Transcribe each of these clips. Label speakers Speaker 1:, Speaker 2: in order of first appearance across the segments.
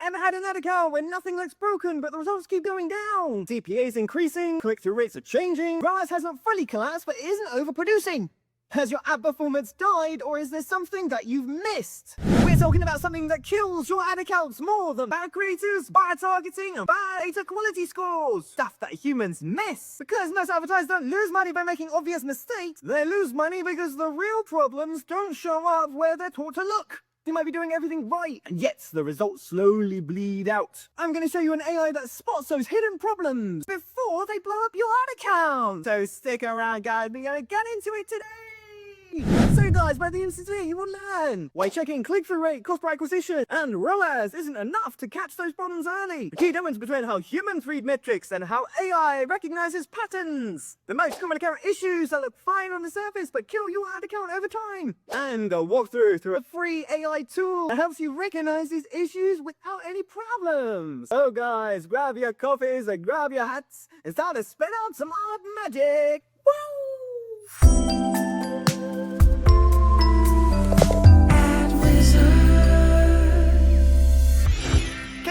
Speaker 1: Ever had an ad account where nothing looks broken but the results keep going down? CPA is increasing, click-through rates are changing, ROAS hasn't fully collapsed but isn't overproducing. Has your ad performance died, or is there something that you've missed? We're talking about something that kills your ad accounts more than bad creators, bad targeting, and bad data quality scores. Stuff that humans miss. Because most advertisers don't lose money by making obvious mistakes, they lose money because the real problems don't show up where they're taught to look. You might be doing everything right, and yet the results slowly bleed out. I'm going to show you an AI that spots those hidden problems before they blow up your ad account. So stick around, guys. We're going to get into it today. So guys, by the end of today, you will learn why checking click-through rate, cost per acquisition, and ROAS isn't enough to catch those problems early. The key difference between how humans read metrics and how AI recognizes patterns. The most common account issues that look fine on the surface but kill your ad account over time. And a walkthrough through a free AI tool that helps you recognize these issues without any problems. So guys, grab your coffees and grab your hats. It's time to spin out some art magic. Woo!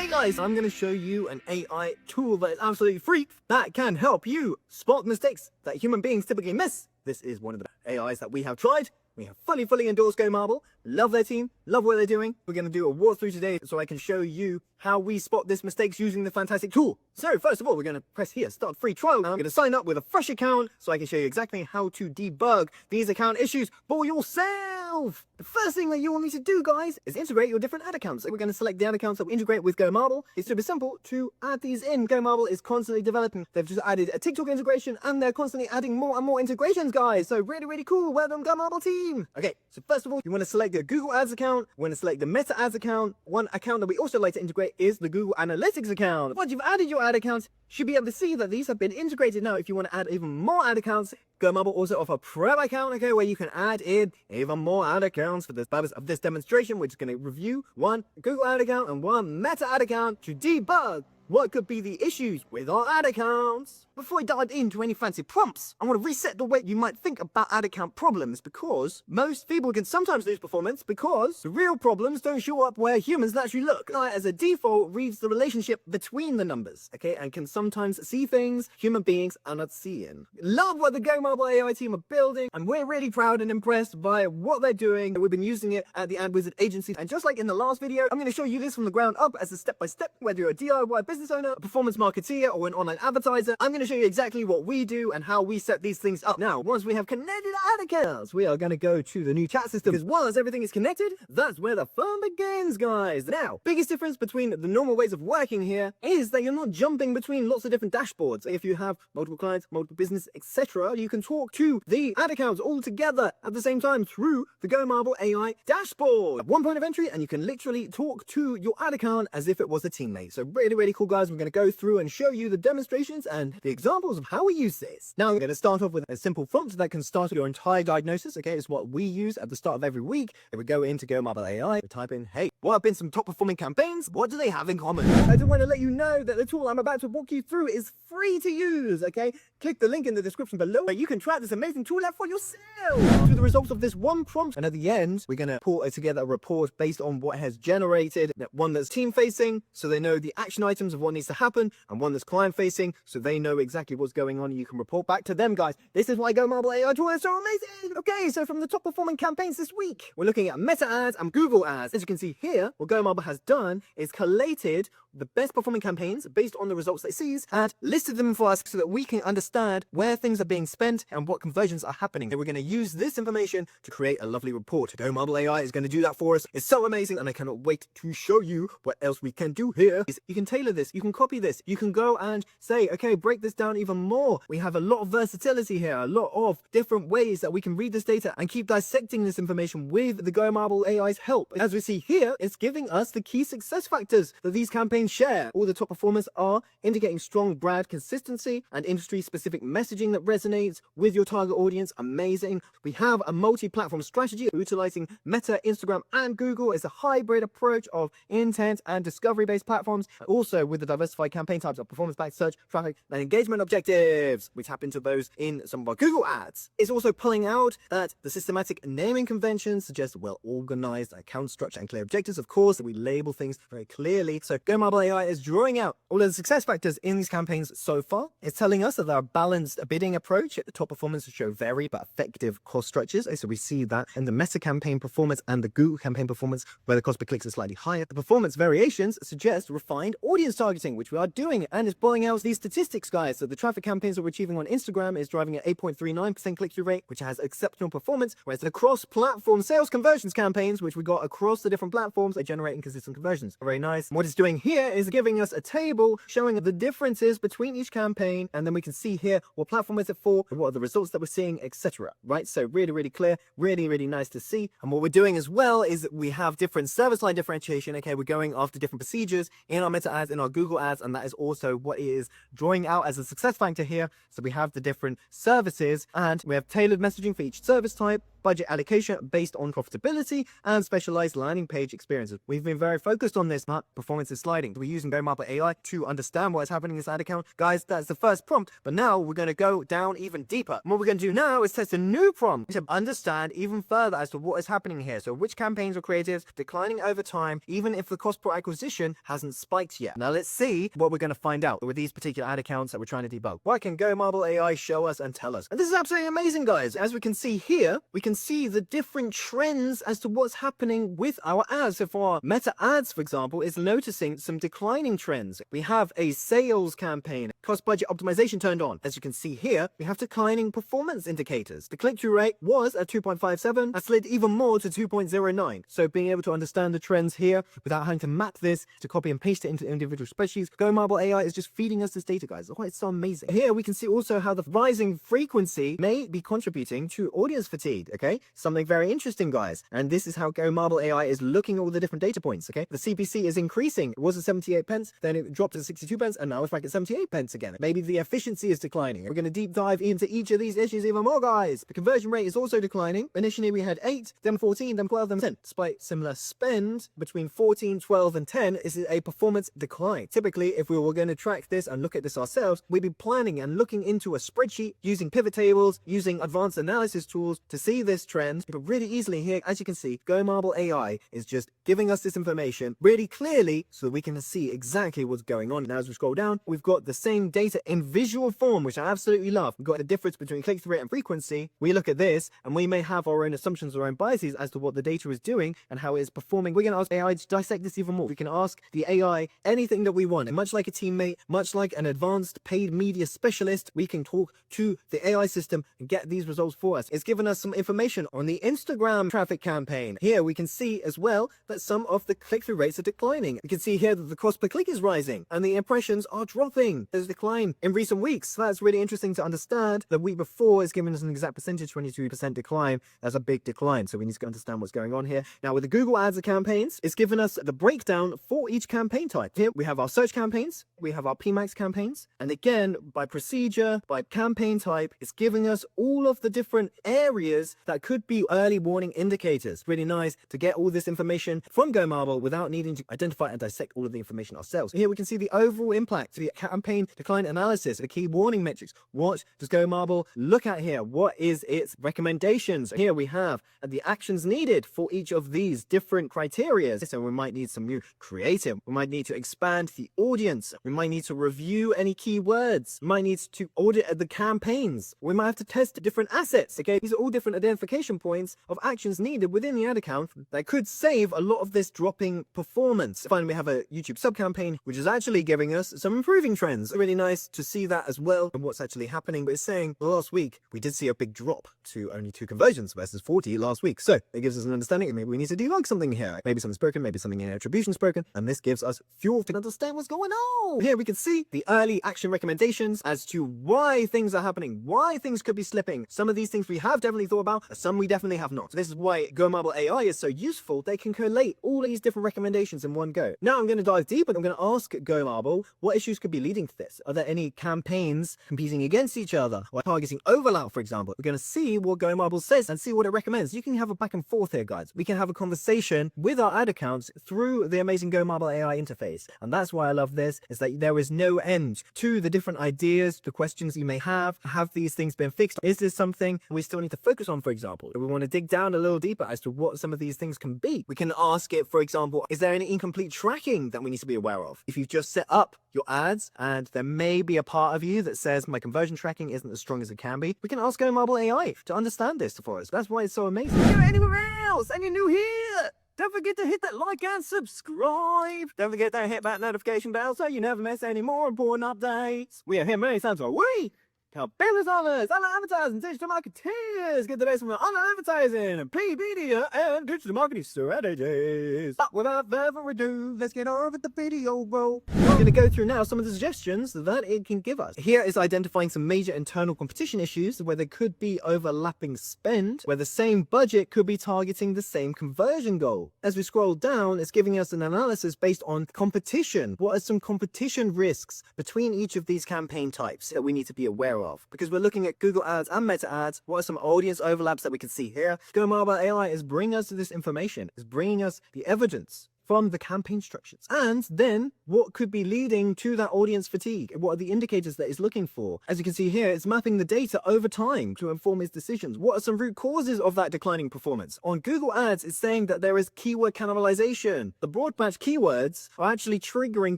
Speaker 1: Guys, I'm going to show you an AI tool that is absolutely free that can help you spot mistakes that human beings typically miss. This is one of the AIs that we have tried. We have fully endorsed GoMarble. Love their team, love what they're doing. We're going to do a walkthrough today so I can show you how we spot these mistakes using the fantastic tool. So first of all, we're going to press here, start free trial. I'm going to sign up with a fresh account so I can show you exactly how to debug these account issues for yourself. The first thing that you will need to do, guys, is integrate your different ad accounts. So we're going to select the ad accounts that we integrate with GoMarble. It's super simple to add these in. GoMarble is constantly developing. They've just added a TikTok integration and they're constantly adding more and more integrations, guys. So really cool. Well done, GoMarble team. Okay, so first of all, you want to select the Google Ads account. You want to select the Meta Ads account. One account that we also like to integrate is the Google Analytics account. Once you've added your ad accounts, you should be able to see that these have been integrated. Now, if you want to add even more ad accounts, GoMarble also offer a pro account, okay, where you can add in even more ad accounts for the purpose of this demonstration. We're just going to review one Google ad account and one Meta ad account to debug what could be the issues with our ad accounts. Before I dive into any fancy prompts, I want to reset the way you might think about ad account problems, because most people can sometimes lose performance because the real problems don't show up where humans naturally look. AI as a default reads the relationship between the numbers, okay, and can sometimes see things human beings are not seeing. Love what the GoMarble AI team are building, and we're really proud and impressed by what they're doing. We've been using it at the AdWizard agency, and just like in the last video, I'm going to show you this from the ground up as a step-by-step, whether you're a DIY business owner, a performance marketeer, or an online advertiser. I'm going to show you exactly what we do and how we set these things up. Now, once we have connected ad accounts, we are going to go to the new chat system, because once everything is connected, that's where the fun begins, guys. Now, biggest difference between the normal ways of working here is that you're not jumping between lots of different dashboards. If you have multiple clients, multiple business, etc., you can talk to the ad accounts all together at the same time through the GoMarble AI dashboard. One point of entry, and you can literally talk to your ad account as if it was a teammate. So really cool, guys. I'm going to go through and show you the demonstrations and the examples of how we use this. Now, I'm going to start off with a simple prompt that can start your entire diagnosis. Okay, it's what we use at the start of every week. If we go into GoMarble AI, we type in, hey, what have been some top performing campaigns? What do they have in common? I just want to let you know that the tool I'm about to walk you through is free to use, okay? Click the link in the description below where you can try this amazing tool out for yourself. Through the results of this one prompt, and at the end, we're going to pull together a report based on what has generated, one that's team facing, so they know the action items of what needs to happen, and one that's client facing, so they know exactly what's going on and you can report back to them, guys. This is why GoMarble AI tool is so amazing. Okay, so from the top performing campaigns this week, we're looking at Meta Ads and Google Ads. As you can see here, what GoMarble has done is collated the best performing campaigns based on the results they sees and listed them for us so that we can understand where things are being spent and what conversions are happening. And we're going to use this information to create a lovely report. GoMarble AI is going to do that for us. It's so amazing, and I cannot wait to show you what else we can do here. You can tailor this, you can copy this, you can go and say, okay, break this down even more. We have a lot of versatility here, a lot of different ways that we can read this data and keep dissecting this information with the GoMarble AI's help. As we see here, it's giving us the key success factors that these campaigns share. All the top performers are indicating strong brand consistency and industry-specific messaging that resonates with your target audience. Amazing. We have a multi-platform strategy utilizing Meta, Instagram, and Google. It's a hybrid approach of intent and discovery-based platforms. Also, with with the diversified campaign types of performance-backed search, traffic, and engagement objectives. We tap into those in some of our Google ads. It's also pulling out that the systematic naming conventions suggest well-organized account structure and clear objectives. Of course, we label things very clearly. So Go Marble AI is drawing out all of the success factors in these campaigns so far. It's telling us that there are balanced bidding approach. The top performance to show varied but effective cost structures. So we see that in the Meta campaign performance and the Google campaign performance, where the cost per clicks is slightly higher. The performance variations suggest refined audience targeting, which we are doing, and it's pulling out these statistics, guys. So the traffic campaigns that we're achieving on Instagram is driving an 8.39% click-through rate, which has exceptional performance, whereas the cross-platform sales conversions campaigns, which we got across the different platforms, are generating consistent conversions. Very nice. And what it's doing here is giving us a table showing the differences between each campaign, and then we can see here what platform is it for, what are the results that we're seeing, etc. Right? So really clear, really nice to see. And what we're doing as well is we have different service line differentiation. Okay, we're going after different procedures in our Meta ads, in our Google ads, and that is also what it is drawing out as a success factor here. So we have the different services, and we have tailored messaging for each service type, budget allocation based on profitability, and specialized landing page experiences. We've been very focused on this, but performance is sliding. We're using Go Marble AI to understand what is happening in this ad account. Guys, that's the first prompt, but now we're going to go down even deeper. And what we're going to do now is test a new prompt to understand even further as to what is happening here. So which campaigns or creatives declining over time, even if the cost per acquisition hasn't spiked yet. Now let's see what we're going to find out with these particular ad accounts that we're trying to debug. What can Go Marble AI show us and tell us? And this is absolutely amazing, guys. As we can see here, we can see the different trends as to what's happening with our ads. So for our Meta ads, for example, is noticing some declining trends. We have a sales campaign, cost budget optimization turned on. As you can see here, we have declining performance indicators. The click-through rate was at 2.57 and slid even more to 2.09. So being able to understand the trends here without having to map this to copy and paste it into individual spreadsheets, Go Marble AI is just feeding us this data, guys. Oh, it's so amazing. Here we can see also how the rising frequency may be contributing to audience fatigue. Okay, something very interesting, guys. And this is how Go Marble AI is looking at all the different data points. Okay, the CPC is increasing. It was at 78 pence, then it dropped to 62 pence, and now it's back at 78 pence again. Maybe the efficiency is declining. We're going to deep dive into each of these issues even more, guys. The conversion rate is also declining. Initially we had 8, then 14, then 12, then 10. Despite similar spend between 14, 12, and 10, this is a performance decline. Typically, if we were going to track this and look at this ourselves, we'd be planning and looking into a spreadsheet using pivot tables, using advanced analysis tools to see this trend. But really easily here, as you can see, Go Marble AI is just giving us this information really clearly so that we can see exactly what's going on. Now as we scroll down, we've got the same data in visual form, which I absolutely love. We've got the difference between click-through rate and frequency. We look at this and we may have our own assumptions, our own biases as to what the data is doing and how it is performing. We're going to ask AI to dissect this even more. We can ask the AI anything that we want. And much like a teammate, much like an advanced paid media specialist, we can talk to the AI system and get these results for us. It's given us some information on the Instagram traffic campaign. Here we can see as well that some of the click-through rates are declining. You can see here that the cost per click is rising and the impressions are dropping. There's a decline in recent weeks. So that's really interesting to understand. The week before is giving us an exact percentage, 22% decline. That's a big decline. So we need to understand what's going on here. Now with the Google ads campaigns, it's given us the breakdown for each campaign type. Here we have our search campaigns, we have our PMAX campaigns, and again, by procedure, by campaign type, it's giving us all of the different areas that could be early warning indicators. Really nice to get all this information from Go Marble without needing to identify and dissect all of the information ourselves. Here we can see the overall impact, the campaign decline analysis, the key warning metrics. What does Go Marble look at here? What is its recommendations? Here we have the actions needed for each of these different criteria. So we might need some new creative. We might need to expand the audience. We might need to review any keywords. We might need to audit the campaigns. We might have to test different assets. Okay, these are all different identification points of actions needed within the ad account that could save a lot of this dropping performance. Finally, we have a YouTube sub campaign, which is actually giving us some improving trends. Really nice to see that as well and what's actually happening. But it's saying last week we did see a big drop to only 2 conversions versus 40 last week. So it gives us an understanding. Maybe we need to debug something here. Maybe something's broken, maybe something in attribution's broken, and this gives us fuel to understand what's going on. Here we can see the early action recommendations as to why things are happening, why things could be slipping. Some of these things we have definitely thought about, some we definitely have not. This is why Go Marble AI is so useful. They can collate all these different recommendations in one go. Now I'm going to dive deep and I'm going to ask Go Marble what issues could be leading to this. Are there any campaigns competing against each other or targeting overlap, for example? We're going to see what Go Marble says and see what it recommends. You can have a back and forth here, guys. We can have a conversation with our ad accounts through the amazing Go Marble AI interface. And that's why I love this, is that that there is no end to the different ideas, the questions you may have. Have these things been fixed? Is this something we still need to focus on, for example? We want to dig down a little deeper as to what some of these things can be. We can ask it, for example, is there any incomplete tracking that we need to be aware of? If you've just set up your ads and there may be a part of you that says my conversion tracking isn't as strong as it can be, we can ask Marble AI to understand this for us. That's why it's so amazing. If you're anywhere else and you're new here, don't forget to hit that like and subscribe. Don't forget to hit that notification bell so you never miss any more important updates. We are here many times a week. Help business owners, online advertising, digital marketeers get the best from online advertising and paid media and digital marketing strategies. But without further ado, let's get on with the video, bro. We're going to go through now some of the suggestions that it can give us. Here is identifying some major internal competition issues where there could be overlapping spend, where the same budget could be targeting the same conversion goal. As we scroll down, it's giving us an analysis based on competition. What are some competition risks between each of these campaign types that we need to be aware of? Because we're looking at Google Ads and Meta Ads. What are some audience overlaps that we can see here? Marble AI is bringing us this information, is bringing us the evidence from the campaign structures. And then what could be leading to that audience fatigue? What are the indicators that it's looking for? As you can see here, it's mapping the data over time to inform its decisions. What are some root causes of that declining performance? On Google Ads, it's saying that there is keyword cannibalization. The broad match keywords are actually triggering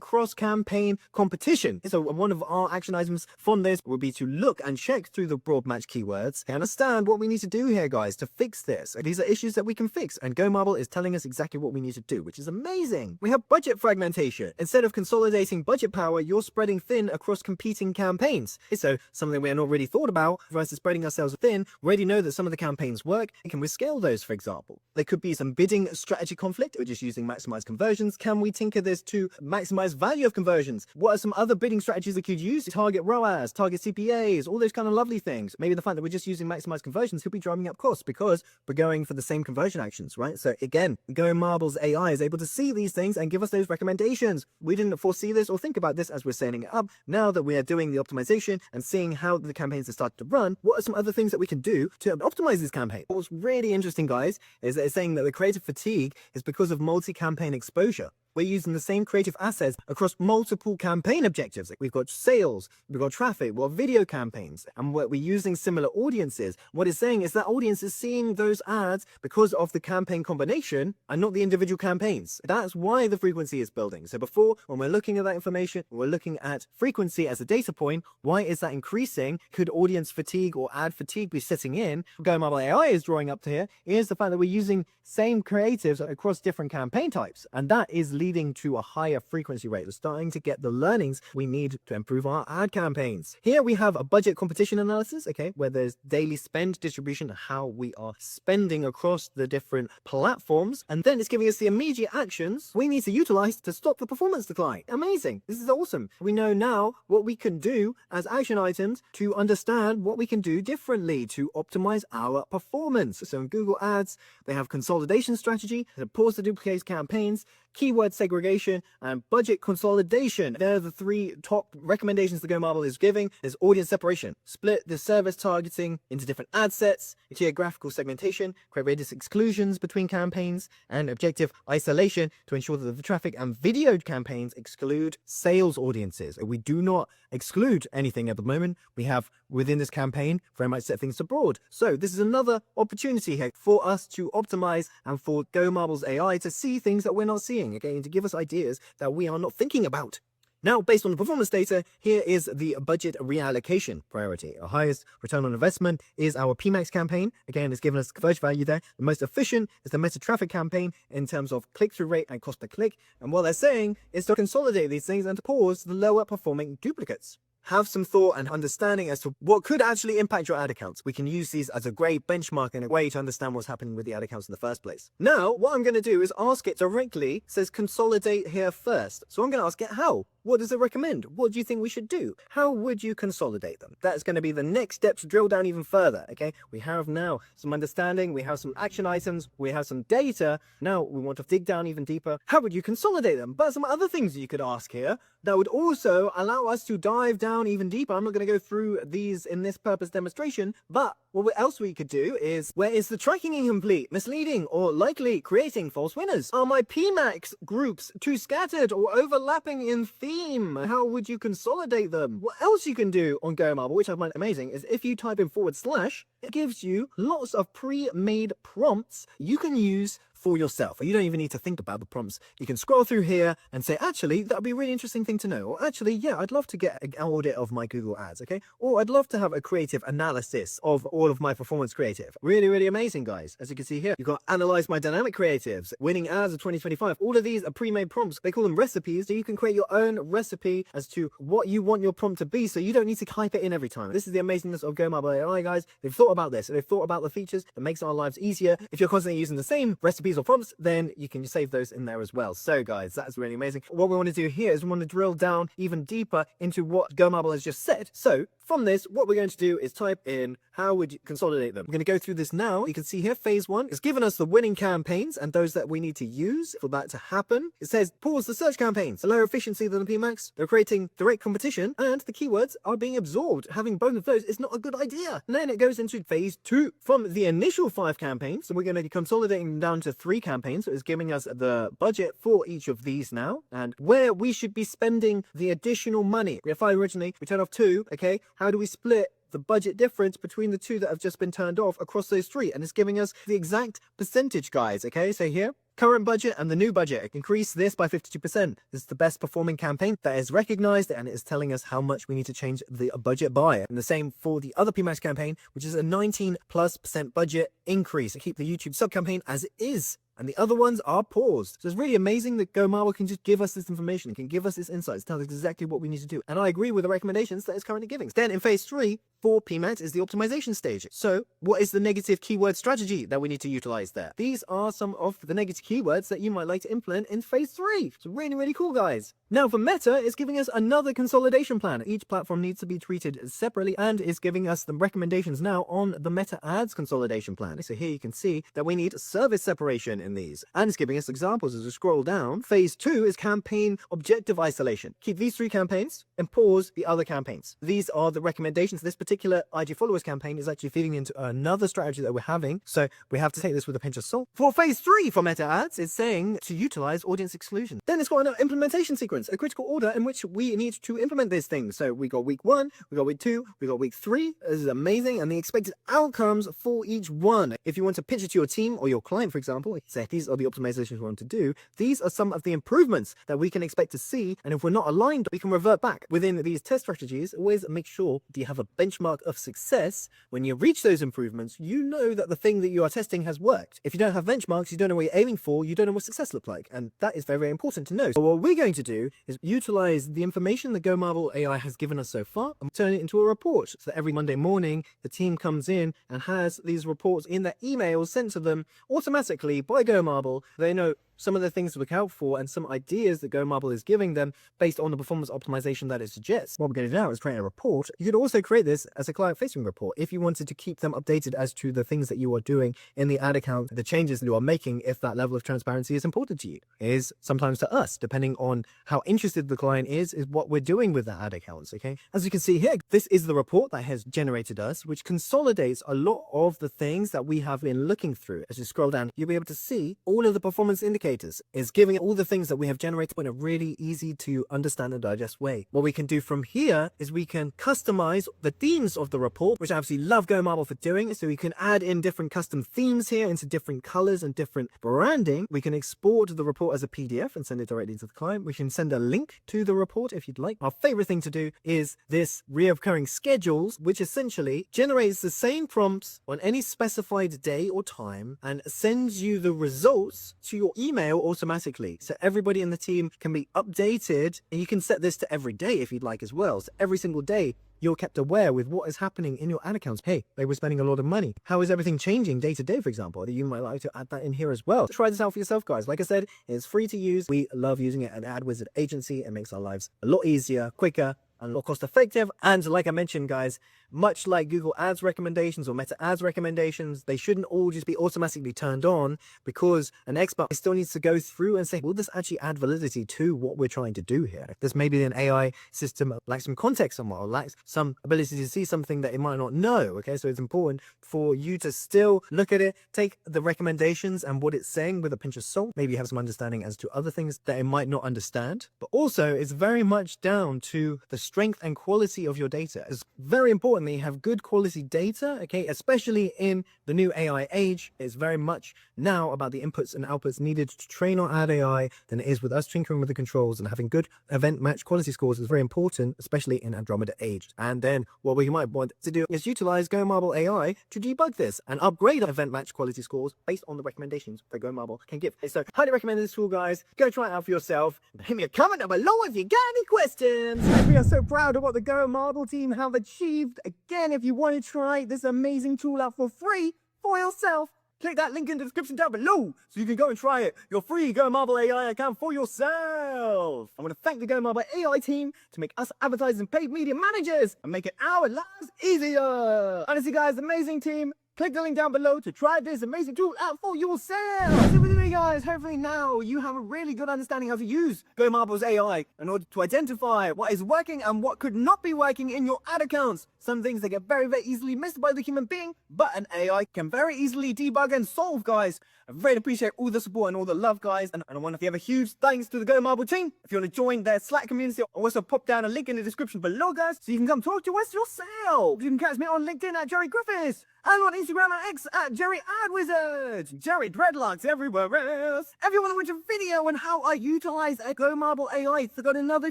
Speaker 1: cross-campaign competition. So one of our action items from this would be to look and check through the broad match keywords and understand what we need to do here, guys, to fix this. These are issues that we can fix, and Marble is telling us exactly what we need to do, which is amazing. We have budget fragmentation. Instead of consolidating budget power, you're spreading thin across competing campaigns. So something we had already thought about versus spreading ourselves thin. We already know that some of the campaigns work. Can we scale those, for example? There could be some bidding strategy conflict. We're just using maximize conversions. Can we tinker this to maximize value of conversions? What are some other bidding strategies we could use? Target ROAS, target CPAs, all those kind of lovely things. Maybe the fact that we're just using maximize conversions could be driving up costs because we're going for the same conversion actions, right? So again, Marble's AI is able to see these things and give us those recommendations. We didn't foresee this or think about this as we're setting it up. Now that we are doing the optimization and seeing how the campaigns are starting to run, what are some other things that we can do to optimize this campaign? What's really interesting, guys, is that it's saying that the creative fatigue is because of multi-campaign exposure. We're using the same creative assets across multiple campaign objectives. We've got sales, we've got traffic, we've got video campaigns, and we're using similar audiences. What it's saying is that audience is seeing those ads because of the campaign combination and not the individual campaigns. That's why the frequency is building. So before, when we're looking at that information, we're looking at frequency as a data point. Why is that increasing? Could audience fatigue or ad fatigue be setting in? Marble AI is drawing up to here is the fact that we're using same creatives across different campaign types, and that is leading to a higher frequency rate. We're starting to get the learnings we need to improve our ad campaigns. Here we have a budget competition analysis, okay, where there's daily spend distribution, how we are spending across the different platforms, and then it's giving us the immediate actions we need to utilize to stop the performance decline. Amazing. This is awesome. We know now what we can do as action items to understand what we can do differently to optimize our performance. So in Google Ads, they have consolidation strategy, pause to duplicate campaigns, keyword segregation, and budget consolidation. They're the three top recommendations that Marble is giving. There's audience separation, split the service targeting into different ad sets, geographical segmentation, create radius exclusions between campaigns, and objective isolation to ensure that the traffic and video campaigns exclude sales audiences. We do not exclude anything at the moment. We have within this campaign very much set things to broad. So this is another opportunity here for us to optimize and for Marble's AI to see things that we're not seeing, again, to give us ideas that we are not thinking about. Now, based on the performance data, here is the budget reallocation priority. Our highest return on investment is our PMAX campaign. Again, it's given us conversion value there. The most efficient is the meta traffic campaign in terms of click-through rate and cost per click. And what they're saying is to consolidate these things and to pause the lower performing duplicates. Have some thought and understanding as to what could actually impact your ad accounts. We can use these as a great benchmark and a way to understand what's happening with the ad accounts in the first place. Now, what I'm going to do is ask it directly. It says consolidate here first. So I'm going to ask it how. What does it recommend? What do you think we should do? How would you consolidate them? That's going to be the next step to drill down even further, okay? We have now some understanding, we have some action items, we have some data. Now we want to dig down even deeper. How would you consolidate them? But some other things you could ask here that would also allow us to dive down even deeper. I'm not going to go through these in this purpose demonstration, but what else we could do is, where is the tracking incomplete, misleading, or likely creating false winners? Are my PMAX groups too scattered or overlapping in theme? How would you consolidate them? What else you can do on Go Marble, which I find amazing, is if you type in /, it gives you lots of pre-made prompts you can use for yourself. You don't even need to think about the prompts. You can scroll through here and say, actually, that'd be a really interesting thing to know. Or actually, yeah, I'd love to get an audit of my Google ads, okay? Or I'd love to have a creative analysis of all of my performance creative. Really, really amazing, guys. As you can see here, you've got analyze my dynamic creatives, winning ads of 2025. All of these are pre-made prompts. They call them recipes, so you can create your own recipe as to what you want your prompt to be, so you don't need to type it in every time. This is the amazingness of Go Marble AI, guys. They've thought about this. They've thought about the features that makes our lives easier. If you're constantly using the same recipes or prompts, then you can save those in there as well. So guys, that's really amazing. What we want to do here is we want to drill down even deeper into what Go Marble has just said. So from this, what we're going to do is type in, how would you consolidate them? We're going to go through this now. You can see here, phase 1 is given us the winning campaigns and those that we need to use for that to happen. It says, pause the search campaigns, a lower efficiency than the PMAX. They're creating direct competition and the keywords are being absorbed. Having both of those is not a good idea. And then it goes into phase 2. From the initial 5 campaigns, so we're going to be consolidating them down to 3 campaigns. So it's giving us the budget for each of these now and where we should be spending the additional money. We have 5 originally, we turn off 2, okay? How do we split the budget difference between the 2 that have just been turned off across those 3? And it's giving us the exact percentage, guys, okay? So here, current budget and the new budget. Increase this by 52%. This is the best performing campaign that is recognized and it is telling us how much we need to change the budget by. And the same for the other PMAX campaign, which is a 19+% budget increase. And keep the YouTube sub campaign as it is. And the other ones are paused. So it's really amazing that Go Marble can just give us this information. It can give us this insights, tell us exactly what we need to do. And I agree with the recommendations that it's currently giving. Then in phase 3, for PMAX is the optimization stage. So what is the negative keyword strategy that we need to utilize there? These are some of the negative keywords that you might like to implement in phase 3. So really, really cool, guys. Now for Meta, it's giving us another consolidation plan. Each platform needs to be treated separately and is giving us the recommendations now on the Meta ads consolidation plan. So here you can see that we need service separation in these. And it's giving us examples as we scroll down. Phase 2 is campaign objective isolation. Keep these 3 campaigns and pause the other campaigns. These are the recommendations. This particular IG followers campaign is actually feeding into another strategy that we're having. So we have to take this with a pinch of salt. For phase 3 for Meta ads, it's saying to utilize audience exclusion. Then it's got an implementation sequence, a critical order in which we need to implement these things. So we got week 1, we got week 2, we got week 3. This is amazing. And the expected outcomes for each one. If you want to pitch it to your team or your client, for example, say these are the optimizations we want to do. These are some of the improvements that we can expect to see. And if we're not aligned, we can revert back. Within these test strategies, always make sure that you have a benchmark of success. When you reach those improvements, you know that the thing that you are testing has worked. If you don't have benchmarks, you don't know what you're aiming for, you don't know what success looks like. And that is very, very important to know. So what we're going to do is utilize the information that Go Marble AI has given us so far and turn it into a report. So that every Monday morning, the team comes in and has these reports in their emails sent to them automatically by Go Marble. They know some of the things to look out for and some ideas that Go Marble is giving them based on the performance optimization that it suggests. What we're going to do now is create a report. You could also create this as a client-facing report if you wanted to keep them updated as to the things that you are doing in the ad account, the changes that you are making, if that level of transparency is important to you. It is sometimes to us, depending on how interested the client is what we're doing with that ad accounts, okay? As you can see here, this is the report that has generated us, which consolidates a lot of the things that we have been looking through. As you scroll down, you'll be able to see all of the performance indicators. Is giving all the things that we have generated in a really easy to understand and digest way. What we can do from here is we can customize the themes of the report, which I absolutely love Go Marble for doing. So we can add in different custom themes here into different colors and different branding. We can export the report as a PDF and send it directly to the client. We can send a link to the report if you'd like. Our favorite thing to do is this reoccurring schedules, which essentially generates the same prompts on any specified day or time and sends you the results to your email automatically. So everybody in the team can be updated, and you can set this to every day if you'd like as well. So every single day you're kept aware with what is happening in your ad accounts. Hey, they were spending a lot of money. How is everything changing day to day, for example? You might like to add that in here as well. Try this out for yourself, guys. Like I said, it's free to use. We love using it at AdWizard Agency. It makes our lives a lot easier, quicker, and more cost effective. And like I mentioned, guys, much like Google Ads recommendations or Meta Ads recommendations, they shouldn't all just be automatically turned on, because an expert still needs to go through and say, will this actually add validity to what we're trying to do here? If there's maybe an AI system lacks some context somewhere, or lacks some ability to see something that it might not know. Okay, so it's important for you to still look at it, take the recommendations and what it's saying with a pinch of salt, maybe have some understanding as to other things that it might not understand. But also, it's very much down to the strength and quality of your data. It's very important that you have good quality data, okay, especially in the new AI age. It's very much now about the inputs and outputs needed to train or add AI than it is with us tinkering with the controls, and having good event match quality scores is very important, especially in Andromeda age. And then what we might want to do is utilize Go Marble AI to debug this and upgrade event match quality scores based on the recommendations that Go Marble can give. So highly recommend this tool, guys. Go try it out for yourself. Hit me a comment down below if you got any questions. We are so proud of what the Go Marble team have achieved. Again, if you want to try this amazing tool out for free for yourself, click that link in the description down below so you can go and try it, your free Go Marble AI account for yourself. I want to thank the Go Marble AI team to make us advertisers and paid media managers and make it our lives easier. Honestly, guys, amazing team. Click the link down below to try this amazing tool out for yourself. So anyway, guys, hopefully now you have a really good understanding how to use Go Marble's AI in order to identify what is working and what could not be working in your ad accounts. Some things that get very, very easily missed by the human being, but an AI can very easily debug and solve, guys. I really appreciate all the support and all the love, guys. And I want to give a huge thanks to the Go Marble team. If you want to join their Slack community, I'll also pop down a link in the description below, guys, so you can come talk to us yourself. You can catch me on LinkedIn at Jerry Griffiths, and on Instagram and X at Jerry Ad Wizard. Jerry Dreadlocks everywhere else. If you want to watch a video on how I utilize a Go Marble AI, so I've got another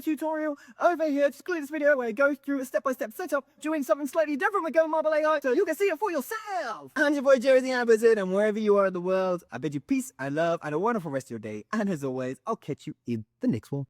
Speaker 1: tutorial over here. Just click this video where I go through a step-by-step setup, doing something slightly different with Go Marble AI, so you can see it for yourself. And your boy Jerry the Ad Wizard, and wherever you are in the world, I bid you peace and love and a wonderful rest of your day. And as always, I'll catch you in the next one.